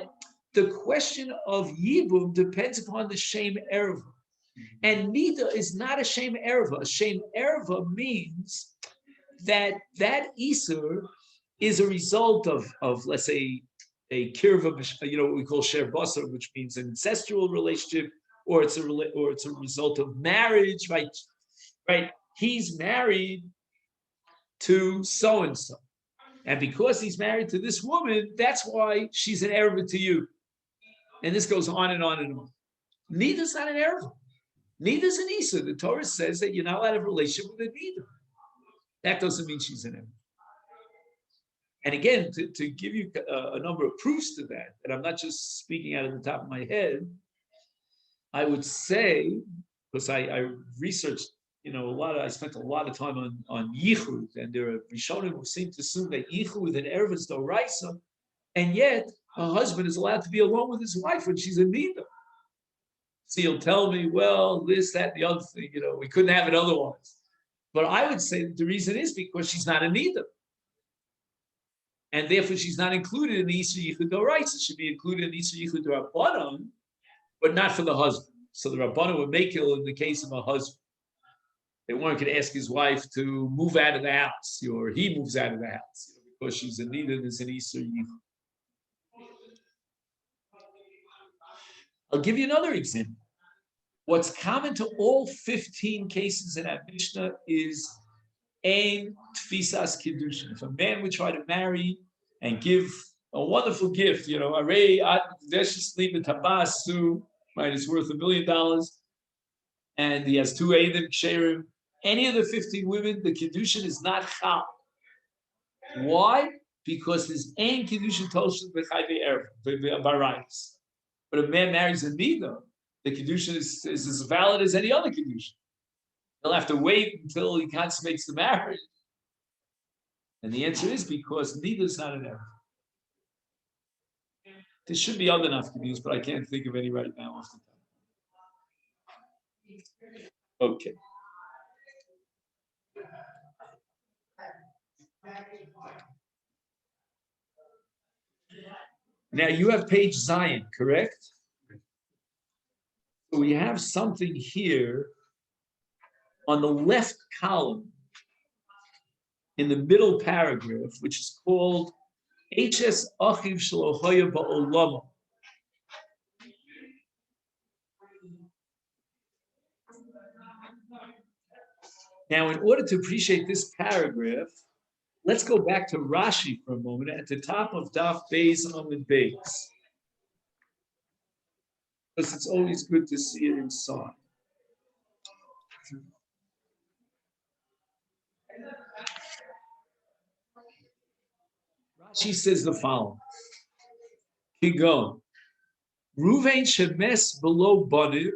the question of Yibum depends upon the Shem Erva. And Nida is not a Shem Erva. A Shem Erva means that Isur is a result of let's say, a kirva, what we call Sher Basar, which means an ancestral relationship, or it's a result of marriage, right? Right? He's married to so and so. And because he's married to this woman, that's why she's an Erva to you. And this goes on and on and on. Nida's not an Erva. Nida's an Isa. The Torah says that you're not allowed to have a relationship with a Nida. That doesn't mean she's an Erva. And again, to give you a number of proofs to that, and I'm not just speaking out of the top of my head, I would say, because I researched, I spent a lot of time on Yichud, and there are Rishonim who seem to assume that Yichud and Erva is Doraisa, and yet a husband is allowed to be alone with his wife when she's in Nida. So you'll tell me, well, this, that, the other thing, we couldn't have it otherwise. But I would say that the reason is because she's not a Nida. And therefore she's not included in the Isur Yichud Doraisa. It should be included in the Isur Yichud Rabbanon, but not for the husband. So the Rabbanon would make it in the case of a husband. That one could ask his wife to move out of the house, or he moves out of the house, because she's in need of this an Isur Yichud. I'll give you another example. What's common to all 15 cases in our Mishnah is ein tfisas kiddushin. If a man would try to marry and give a wonderful gift, array adveshesli b'tabasu, right, it's worth $1 million, and he has 2 Eidim ksherim. Any of the 15 women, the kiddushin is not chal. Why? Because there's ein kiddushin toshin b'chayvei erva barayis. But if a man marries a nida, the kiddushin is as valid as any other kiddushin. He'll have to wait until he consummates the marriage. And the answer is because nida is not an error. There should be other nafkamis, but I can't think of any right now off the top. Okay. Now you have page Zion, correct? So we have something here on the left column in the middle paragraph, which is called Hs Achiv Shelo Hoya Ba'olamo. Now, in order to appreciate this paragraph, let's go back to Rashi for a moment at the top of Daf Beis Amud Beis, because it's always good to see it inside. Rashi says the following: Kigon, Ruvain shemes below Banir,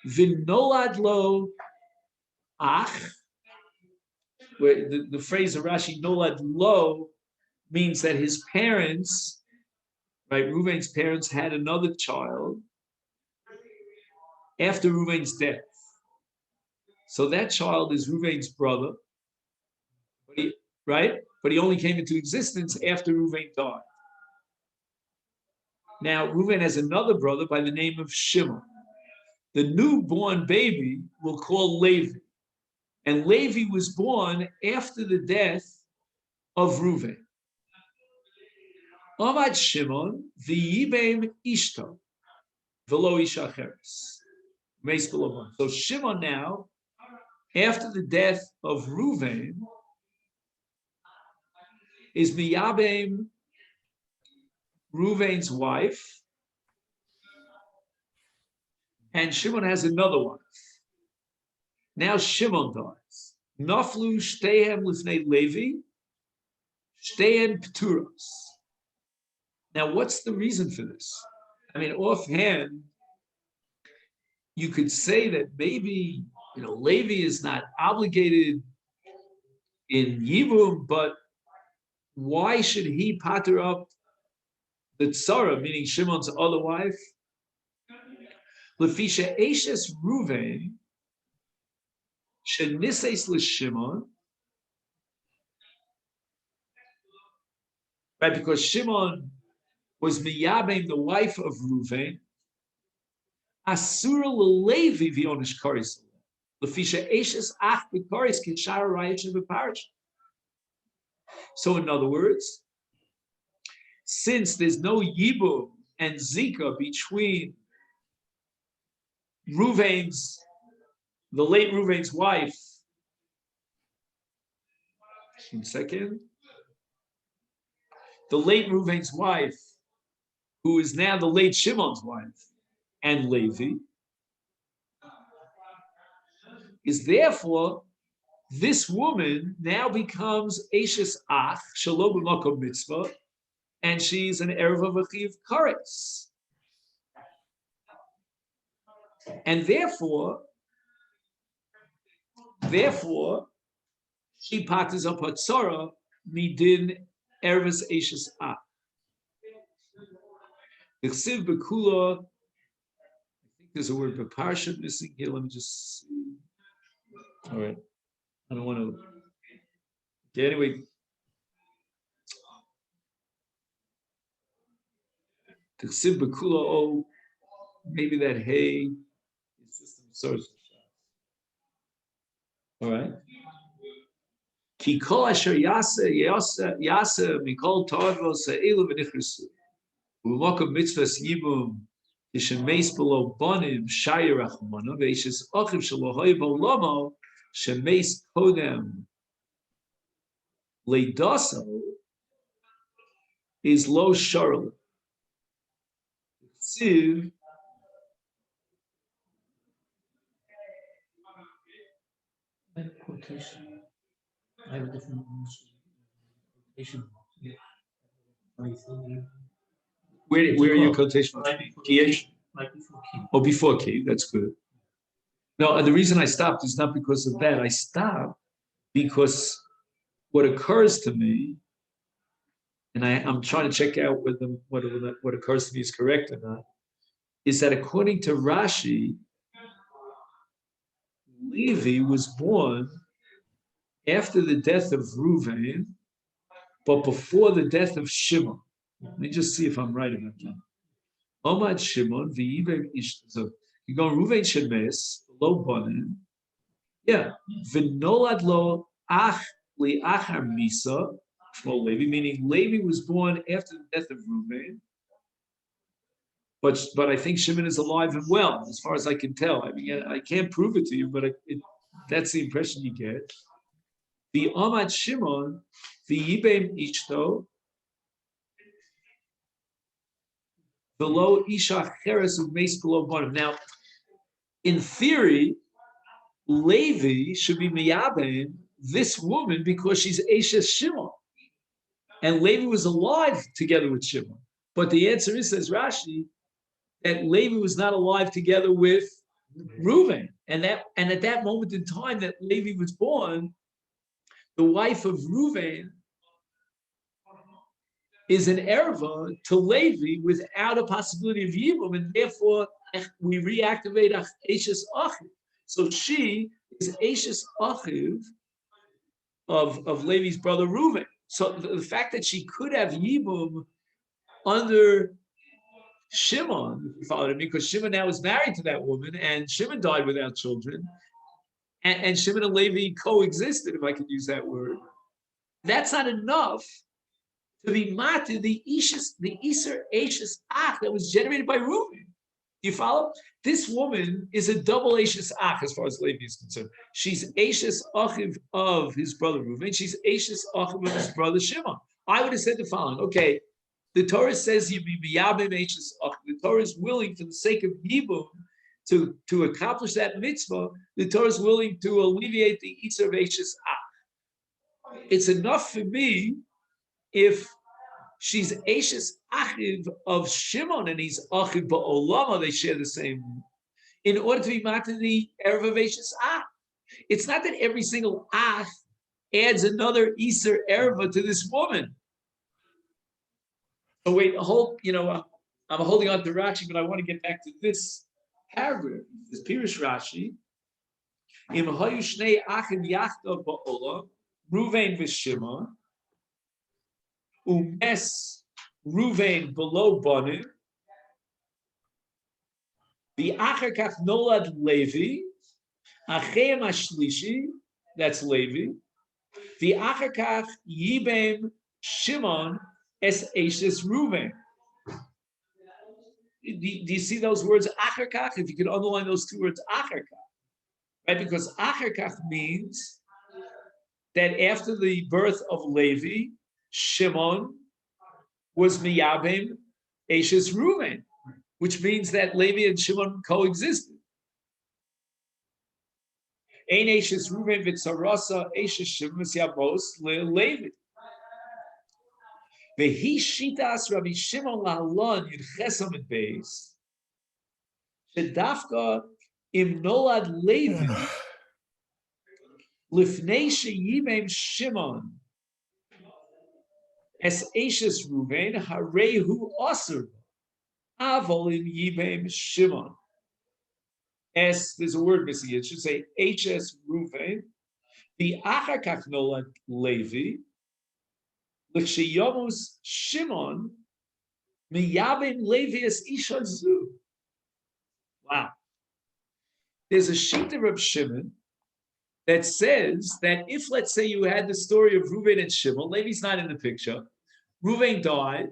Vinolad lo ach. Where the phrase of Rashi Nolad lo means that his parents, right, Ruvain's parents had another child after Ruvain's death. So that child is Ruvain's brother, but he only came into existence after Ruvain died. Now, Ruvain has another brother by the name of Shimon. The newborn baby we'll call Levi. And Levi was born after the death of Ruvain. Amad Shimon v'yibem ishto v'lo isha acheres. So Shimon now, after the death of Ruvain, is miyabem Ruvain's wife, and Shimon has another wife. Now Shimon dies. Naflu shtehem lifnei Levi, shtehem pturos. Now, what's the reason for this? I mean, offhand, you could say that maybe Levi is not obligated in Yibum, but why should he patter up the tzara, meaning Shimon's other wife? Lefisha Eshes Ruvain, Shenises l'Shimon, right? Because Shimon was Miyabim, the wife of Ruvain. Asura l'Levi v'onish karis. Lefisha Eshes ach b'karis k'shara rayach b'parish. So in other words, since there's no Yibum and Zika between Ruvain's, the late Ruvain's wife, 1 second, the late Ruvain's wife, who is now the late Shimon's wife, and Levi, is therefore this woman now becomes Eshes Ach, Shalom B'Makom Mitzvah, and she's an Erev of Achiv Karetz. And therefore, she patters up her tzara midin Erev Eshes Ach. Chsiv Bekula, I think there's a word Beparsha missing here. Let me just see. All right. I don't want to. Okay, anyway. Chsiv Bekula, oh, maybe that hey is just some source. All right. Ki kol asher yasa mikol tavos se'ilu v'nichresu. U'makom mitzvahs yibum Shemeis below bonim shayir achmana ve'ishes achiv shalohay b'olamo shemeis kodem leidaso is lo sharl. Siv quotation. I have a different quotation. where are your quotation? Like before Key. Oh, before Key. That's good. No, the reason I stopped is not because of that. I stopped because what occurs to me, and I'm trying to check out whether what occurs to me is correct or not, is that according to Rashi, Levi was born after the death of Reuven, but before the death of Shimon. Let me just see if I'm right about that. Omad Shimon v'yibem ish. So you go Reuven Shemes lo bonin. Yeah, v'nolad lo ach li achar misa shmo Levi, meaning Levi was born after the death of Reuven. But I think Shimon is alive and well, as far as I can tell. I mean, I can't prove it to you, but that's the impression you get. The Omad Shimon, the Yibem Ishto, below Isha Cheres of Meis below bottom. Now, in theory, Levi should be Miyabem, this woman, because she's Eshes Shimon. And Levi was alive together with Shimon. But the answer is, says Rashi, that Levi was not alive together with Reuven. And at that moment in time that Levi was born, the wife of Reuven is an erva to Levi without a possibility of Yibum, and therefore we reactivate Eshes Achiv. So she is Eshes Achiv of Levi's brother Reuven. So the fact that she could have Yibum under Shimon, if you followed me, because Shimon now is married to that woman, and Shimon died without children, and Shimon and Levi coexisted, if I could use that word. That's not enough to be matir the Iser Eshes Ach that was generated by Reuven. Do you follow? This woman is a double Eshes Ach as far as Levi is concerned. She's Eshes Achiv of his brother Reuven. She's Eshes Achiv of his brother Shimon. I would have said the following. Okay, the Torah says you be miyabim Eshes Achiv. The Torah is willing, for the sake of Yibum, to accomplish that mitzvah. The Torah is willing to alleviate the Iser of Eshes Ach. It's enough for me if she's Eshes Achiv of Shimon and he's Achiv Ba'olama, they share the same, in order to be matir the Erev of Eshes Ach. It's not that every single Ach adds another Iser Erva to this woman. Oh wait, I'm holding on to Rashi, but I want to get back to this paragraph. This Pirush Rashi. Im hayu shnei achim yachdav ba'olam, Ruvain v'Shimon, umes Ruvain below Banim, v'acher kach nolad Levi, achem ashlishi, that's Levi, v'acher kach yibem Shimon es eshes Ruvain. Do you see those words, acher kach? If you could underline those two words, acher kach. Right, because acher kach means that after the birth of Levi, Shimon was miyabim Eshes Reuven, which means that Levi and Shimon coexisted. Ein Eshes Reuven v'tzarasa Eshes Shimon v'syabos Levi. Vehi shitas Rabbi Shimon la'alon yudchesam et beis shedafka im nolad Levi lifnei sheyimem Shimon es Eshes Reuven harehu aser avol im yimem Shimon. S, there's a word missing. It should say H.S. Reuven. The achar kach nolad Levi l'ksheyamus Shimon miyabim Levi es isha zu. Wow. There's a sheet of Reb Shimon that says that if, let's say, you had the story of Reuven and Shimon, Levi's not in the picture. Reuven died.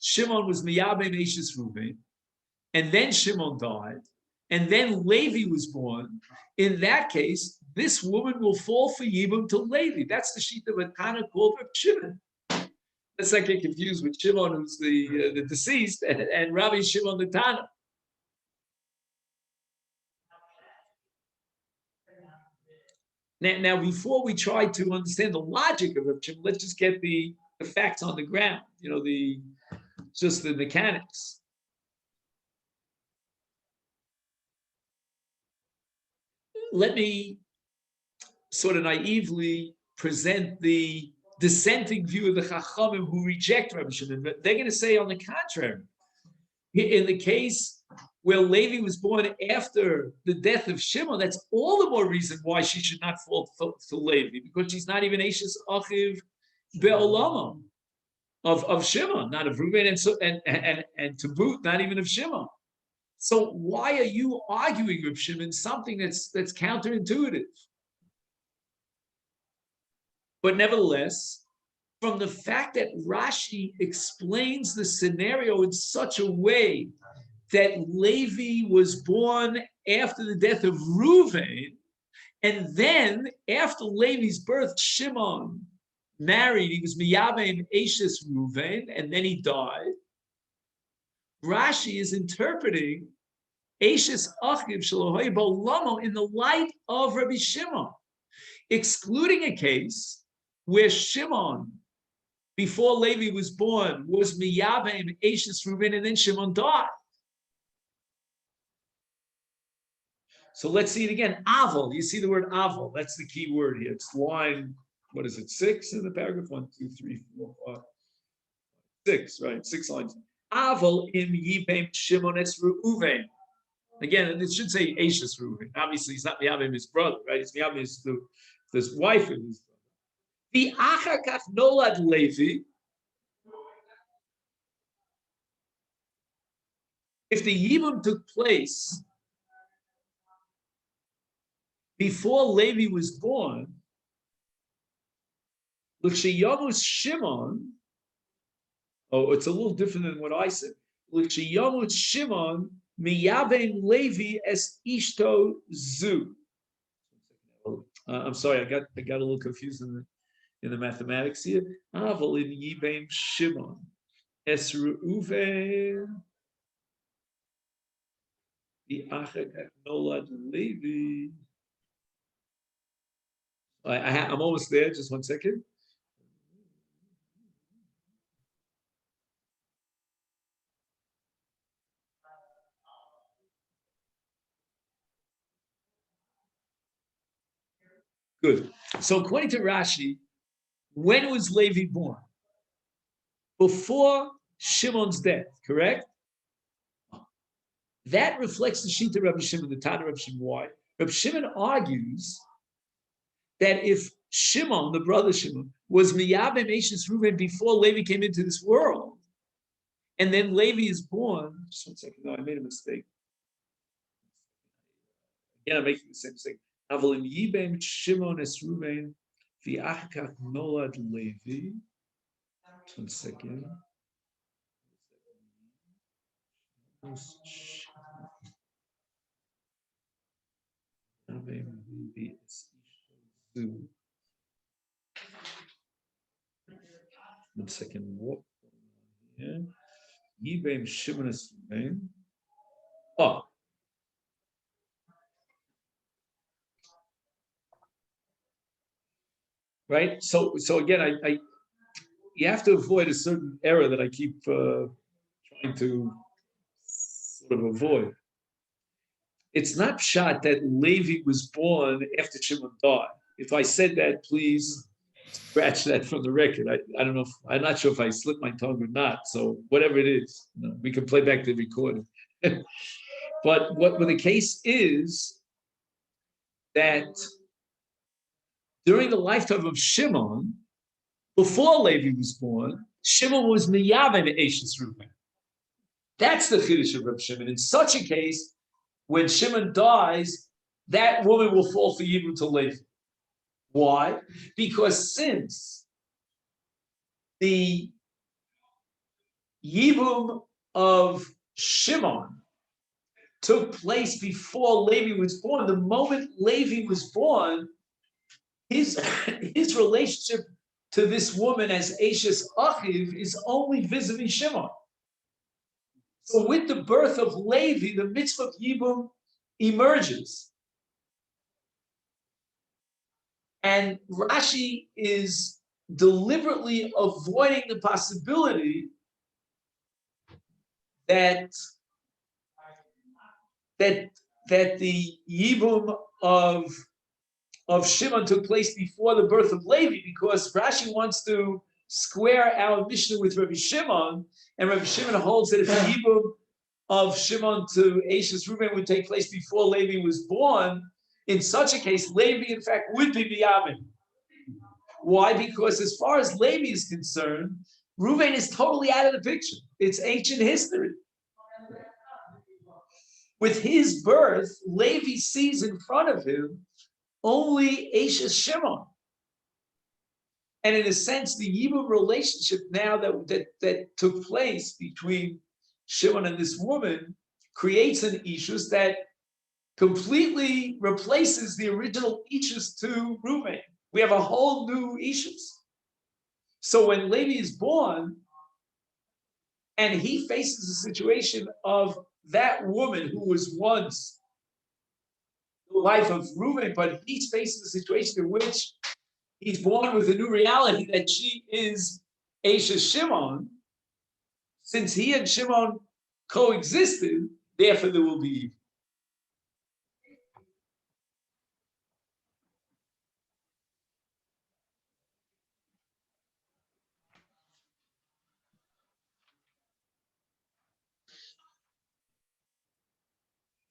Shimon was miyabim Eshes Reuven, and then Shimon died, and then Levi was born. In that case, this woman will fall for Yibum to Levi. That's the sheet of a Tana called Reb Shimon. Let's not get confused with Shimon, who's the deceased, and Rabbi Shimon the Tana. Now, before we try to understand the logic of Reb Shimon, let's just get the facts on the ground. Just the mechanics. Let me sort of naively present the dissenting view of the Chachamim who reject Rabbi Shimon. But they're going to say, on the contrary, in the case where Levi was born after the death of Shimon, that's all the more reason why she should not fall to Levi, because she's not even Eshes Achiv Be'olamam of Shimon, not of Reuven, and to boot, not even of Shimon. So why are you arguing with Shimon something that's counterintuitive? But nevertheless, from the fact that Rashi explains the scenario in such a way that Levi was born after the death of Reuven, and then after Levi's birth, Shimon married, he was Miyabim Eshes Reuven, and then he died. Rashi is interpreting Eshes Achiv Shalohay B'Olamo in the light of Rabbi Shimon, excluding a case where Shimon, before Levi was born, was Miyabim Eshes Reuven, and then Shimon died. So let's see it again. Avol. You see the word avol. That's the key word here. It's line, 6 in the paragraph? 1, 2, 3, 4, 5, 6, right? 6 lines. Avol im yibem Shimon es Reuven. Again, it should say Eshes Reuven. Obviously, he's not Miyabim his brother, right? It's Miyabim his wife and his brother. The achar kach nolad Levi. If the Yibum took place before Levi was born, l'ksheyamus Shimon, it's a little different than what I said. L'ksheyamus Shimon miyabem Levi es ishto zu. I'm sorry, I got a little confused in the mathematics here. Aval in yibem Shimon es Reuven the achar kach nolad Levi. I'm almost there. Just 1 second. Good. So according to Rashi, when was Levi born? Before Shimon's death, correct? That reflects the Shita Rabbi Shimon, the Tana Rabbi Shimon. Why? Rabbi Shimon argues that if Shimon, the brother Shimon, was Miyabem Eishes Reuven before Levi came into this world, and then Levi is born. Just 1 second. No, I made a mistake. Again, I'm making the same mistake. Avalim Yibem Shimon es Reuven v'achkach nolad Levi. 1 second. One second. What? Yeah. Yibem Shimon es Reuven. Oh. Right. So again, I you have to avoid a certain error that I keep trying to sort of avoid. It's not pshat that Levi was born after Shimon died. If I said that, please scratch that from the record. I don't know. I'm not sure if I slipped my tongue or not. So whatever it is, we can play back the recording. But what the case is that during the lifetime of Shimon, before Levi was born, Shimon was miyaveh Eishes Reuven. That's the chiddush of Reb Shimon. In such a case, when Shimon dies, that woman will fall for Yibum to Levi. Why? Because since the Yibum of Shimon took place before Levi was born, the moment Levi was born, his relationship to this woman as Eishes Achiv is only vis-a-vis Shimon. So with the birth of Levi, the mitzvah of Yibum emerges. And Rashi is deliberately avoiding the possibility that the Yibum of Shimon took place before the birth of Levi, because Rashi wants to square our Mishnah with Rabbi Shimon, and Rabbi Shimon holds that if the Yibum of Shimon to Eishes Reuven would take place before Levi was born, in such a case, Levi, in fact, would be Binyamin. Why? Because as far as Levi is concerned, Reuven is totally out of the picture. It's ancient history. With his birth, Levi sees in front of him only Eishes Shimon. And in a sense, the Yibum relationship now that took place between Shimon and this woman creates an Ishus that completely replaces the original Ishus to Reuven. We have a whole new Ishus. So when Levi is born, and he faces the situation of that woman who was once the wife of Reuven, but he faces the situation in which he's born with a new reality that she is Eishes Shimon. Since he and Shimon coexisted, therefore there will be evil.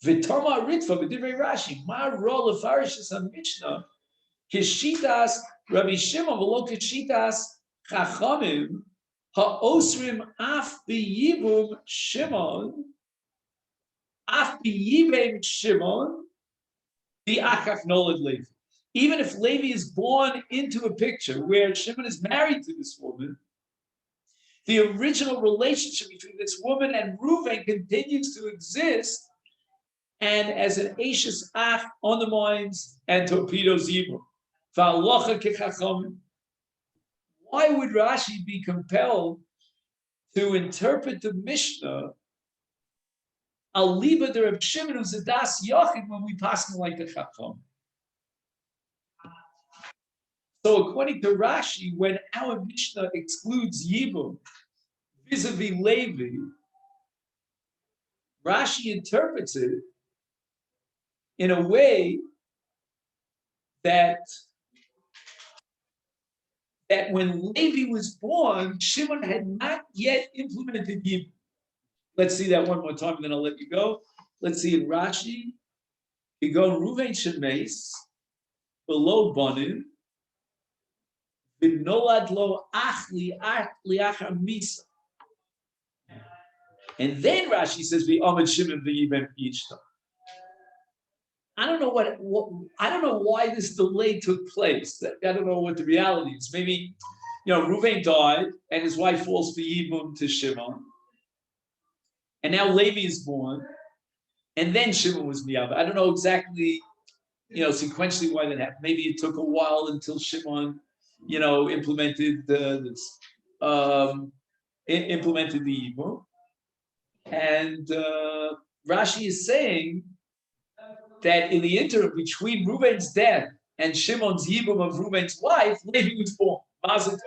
V'tama ritva b'divrei Rashi, ma ro lefarishis ha-mishnah, kishitas Rabbi Shimon v'lo kishitas chachamim ha'osrim af b'yibum Shimon, af b'yibem Shimon, v'achach nolad Levi. Even if Levi is born into a picture where Shimon is married to this woman, the original relationship between this woman and Reuven continues to exist, and as an Eishes Ach undermines and torpedoes evil. Why would Rashi be compelled to interpret the Mishnah Aliba de Reb Shimon who's a das yochid when we pass him like the Chacham? So according to Rashi, when our Mishnah excludes Yibum vis-a-vis Levi, Rashi interprets it in a way that that when Levi was born, Shimon had not yet implemented Yibum. Let's see that one more time, and then I'll let you go. Let's see in Rashi. You go Ruvain Shemes, below Banim, v'nolad lo ach liachar misa. And then Rashi says, "V'amad Shimon v'yibem yichta." I don't know what I don't know why this delay took place. I don't know what the reality is. Maybe, Reuven died and his wife falls for Yibum to Shimon, and now Levi is born, and then Shimon was miyabed. I don't know exactly, sequentially why that happened. Maybe it took a while until Shimon, implemented implemented the Yibum, and Rashi is saying that in the interim between Reuven's death and Shimon's Yibum of Reuven's wife, Levi was born. Masechet.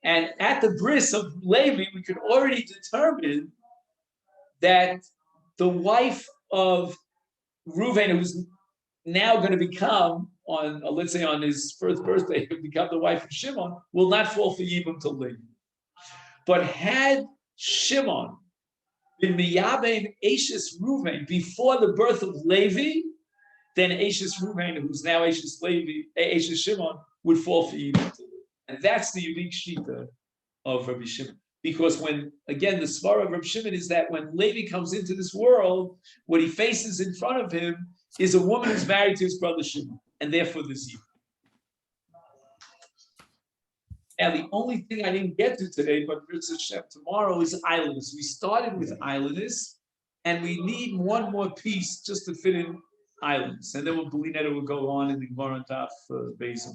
And at the bris of Levi, we could already determine that the wife of Reuven, who's now going to become let's say on his first birthday, become the wife of Shimon, will not fall for Yibum to Levi. But had Shimon been miyabein Ashes Reuven before the birth of Levi, then Ashes Reuven, who's now Ashes Shimon, would fall for Yibum. And that's the unique shita of Rabbi Shimon. Because when, again, the svara of Rabbi Shimon is that when Levi comes into this world, what he faces in front of him is a woman who's married to his brother Shimon, and therefore the Yibum. Now, the only thing I didn't get to today, but tomorrow is islanders. We started with islanders, and we need one more piece just to fit in islands. And then Belinetta will go on in the Gemara Daf Beis.